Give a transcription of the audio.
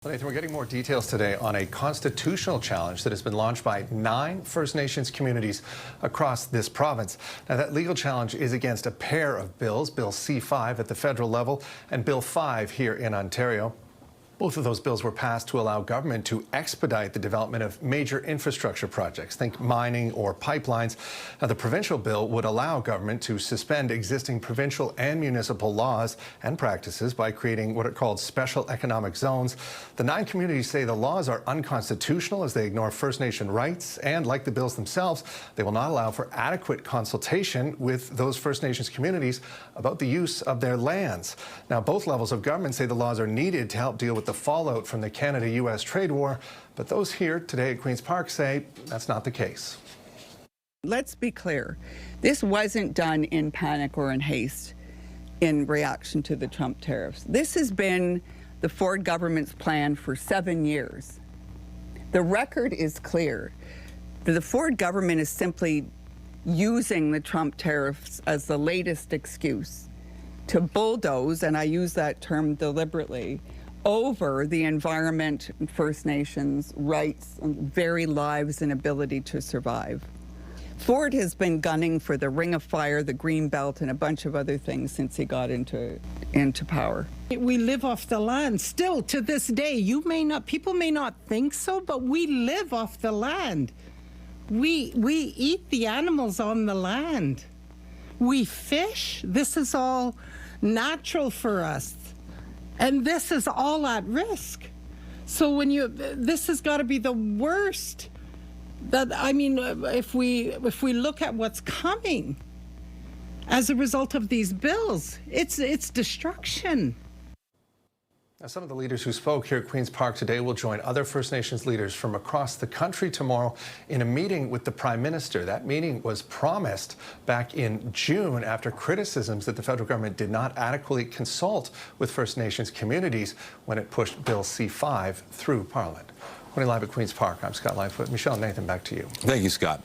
Well, Nathan, we're getting more details today on a constitutional challenge that has been launched by 9 First Nations communities across this province. Now, that legal challenge is against a pair of bills, Bill C-5 at the federal level and Bill 5 here in Ontario. Both of those bills were passed to allow government to expedite the development of major infrastructure projects, think mining or pipelines. Now, the provincial bill would allow government to suspend existing provincial and municipal laws and practices by creating what are called special economic zones. The 9 communities say the laws are unconstitutional as they ignore First Nation rights, and like the bills themselves, they will not allow for adequate consultation with those First Nations communities about the use of their lands. Now, both levels of government say the laws are needed to help deal with the fallout from the Canada-U.S. trade war, but those here today at Queen's Park say that's not the case. Let's be clear. This wasn't done in panic or in haste in reaction to the Trump tariffs. This has been the Ford government's plan for 7 years. The record is clear. The Ford government is simply using the Trump tariffs as the latest excuse to bulldoze, and I use that term deliberately, over the environment, First Nations rights, and very lives and ability to survive. Ford has been gunning for the Ring of Fire, the Green Belt, and a bunch of other things since he got into power. We live off the land still to this day. People may not think so, but we live off the land. We eat the animals on the land. We fish. This is all natural for us. And this is all at risk. So this has got to be the worst. If we look at what's coming as a result of these bills, it's destruction. Now, some of the leaders who spoke here at Queen's Park today will join other First Nations leaders from across the country tomorrow in a meeting with the Prime Minister. That meeting was promised back in June after criticisms that the federal government did not adequately consult with First Nations communities when it pushed Bill C-5 through Parliament. Reporting live at Queen's Park, I'm Scott Lightfoot. Michelle and Nathan, back to you. Thank you, Scott.